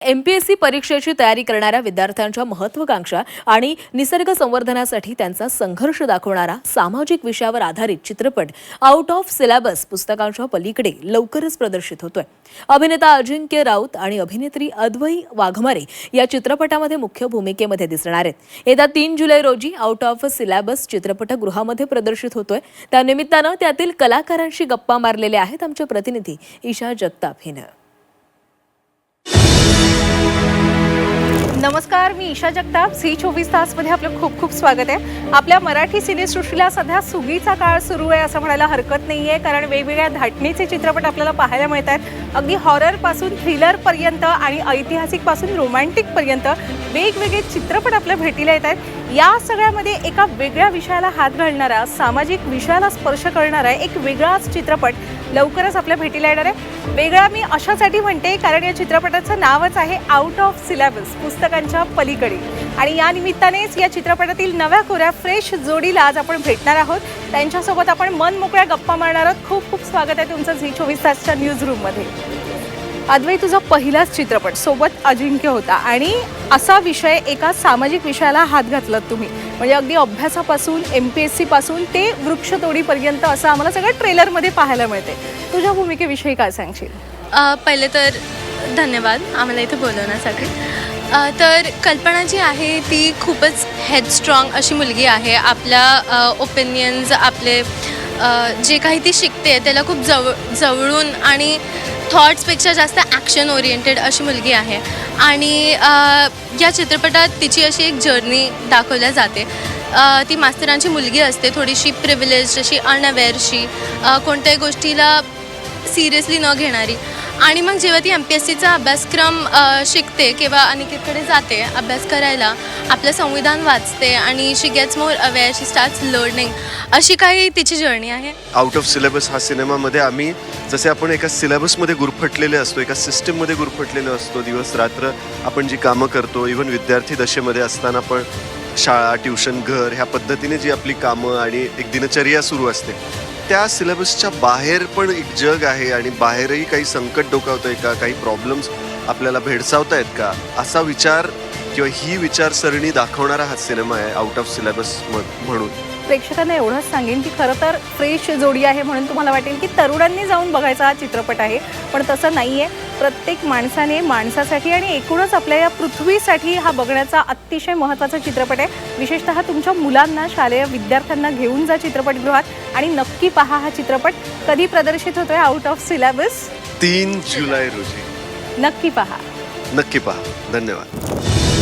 MPSC परीक्षेची तयारी करणाऱ्या विद्यार्थ्यांच्या महत्त्वाकांक्षा आणि निसर्ग संवर्धनासाठी त्यांचा संघर्ष दाखवणारा सामाजिक विषयावर आधारित चित्रपट आउट ऑफ सिलेबस पुस्तकांच्या पलीकडे लवकरच प्रदर्शित होतोय. अभिनेता अजिंक्य राऊत आणि अभिनेत्री अद्वई वाघमारे या चित्रपटामध्ये मुख्य भूमिकेमध्ये दिसणार आहेत. येत्या 3 जुलै रोजी आउट ऑफ सिलेबस चित्रपटगृहामध्ये प्रदर्शित होतोय. त्यानिमित्तानं त्यातील कलाकारांशी गप्पा मारलेल्या आहेत आमचे प्रतिनिधी ईशा जगताप हिनं. नमस्कार, मी ईशा जगताप. झी 24 तासमध्ये आपलं खूप खूप स्वागत आहे. आपल्या मराठी सिनेसृष्टीला सध्या सुगीचा काळ सुरू आहे असं म्हणायला हरकत नाही आहे, कारण वेगवेगळ्या धाटणीचे चित्रपट आपल्याला पाहायला मिळत आहेत. अगदी हॉररपासून थ्रिलरपर्यंत आणि ऐतिहासिकपासून रोमॅन्टिकपर्यंत वेगवेगळे चित्रपट आपल्या भेटीला येत आहेत. या सगळ्यामध्ये एका वेगळ्या विषयाला हात घालणारा, सामाजिक विषयाला स्पर्श करणारा एक वेगळाच चित्रपट लवकरच आपल्या भेटीला येणार आहे. वेगळा मी अशासाठी म्हणते कारण या चित्रपटाचं नावच आहे आउट ऑफ सिलेबस, पुस्तकांच्या पलीकडे. आणि या निमित्तानेच या चित्रपटातील नव्या कोऱ्या फ्रेश जोडीला आज आपण भेटणार आहोत. त्यांच्यासोबत आपण मन मोकळ्या गप्पा मारणार आहोत. खूप खूप स्वागत आहे तुमचं झी 24 तासच्या न्यूज रूममध्ये. अद्वै, तुझा पहिलाच चित्रपट, सोबत अजिंक्य होता आणि असा विषय, एका सामाजिक विषयाला हात घातलात तुम्ही. म्हणजे अगदी अभ्यासापासून MPSC पासून ते वृक्षतोडीपर्यंत असं आम्हाला सगळं ट्रेलरमध्ये पाहायला मिळते. तुझ्या भूमिकेविषयी काय सांगशील? पहिले तर धन्यवाद आम्हाला इथे बोलवण्यासाठी. तर कल्पना जी आहे ती खूपच हेडस्ट्रॉंग अशी मुलगी आहे. आपल्या ओपिनियन्स, आपले जे काही ती शिकते त्याला खूप जवळून आणि थॉट्सपेक्षा जास्त ॲक्शन ओरिएंटेड अशी मुलगी आहे. आणि या चित्रपटात तिची अशी एक जर्नी दाखवल्या जाते. ती मास्तरांची मुलगी असते, थोडीशी प्रिव्हिलेज, अशी अनअवेअरशी, कोणत्याही गोष्टीला सिरियसली न घेणारी. आणि मग जेव्हा ती MPSCचा अभ्यासक्रम शिकते किंवा अनिकेतकडे जाते अभ्यास करायला, आपलं संविधान वाचते आणि शी गेट्स मोर अवेअर, शी स्टार्ट्स लर्निंग. अशी काही तिची जर्नी आहे. आउट ऑफ सिलेबस हा सिनेमामध्ये आम्ही जसे आपण एका सिलेबसमध्ये गुरफटलेले असतो, एका सिस्टीममध्ये गुरफटलेलो असतो, दिवस रात्र आपण जी कामं करतो, इव्हन विद्यार्थी दशेमध्ये असताना पण शाळा, ट्युशन, घर ह्या पद्धतीने जी आपली कामं आणि एक दिनचर्या सुरू असते, त्या सिलेबसच्या बाहेर पण एक जग आहे आणि बाहेरही काही संकट डोकावतंय का, काही प्रॉब्लेम्स आपल्याला भेडसावतायत का, असा विचार किंवा ही विचारसरणी दाखवणारा हा सिनेमा आहे आउट ऑफ सिलेबस म्हणून. प्रेक्षकांना एवढंच सांगेन की खरं तर फ्रेश जोडी आहे म्हणून तुम्हाला वाटेल की तरुणांनी जाऊन बघायचा हा चित्रपट आहे, पण तसं नाही आहे. प्रत्येक माणसाने माणसासाठी आणि एकूणच आपल्या या पृथ्वीसाठी हा बघण्याचा अतिशय महत्त्वाचा चित्रपट आहे. विशेषतः तुमच्या मुलांना, शालेय विद्यार्थ्यांना घेऊन जा चित्रपटगृहात आणि नक्की पहा हा चित्रपट. कधी प्रदर्शित होतोय आउट ऑफ सिलेबस? 3 जुलै रोजी. नक्की पहा. नक्की पहा. धन्यवाद.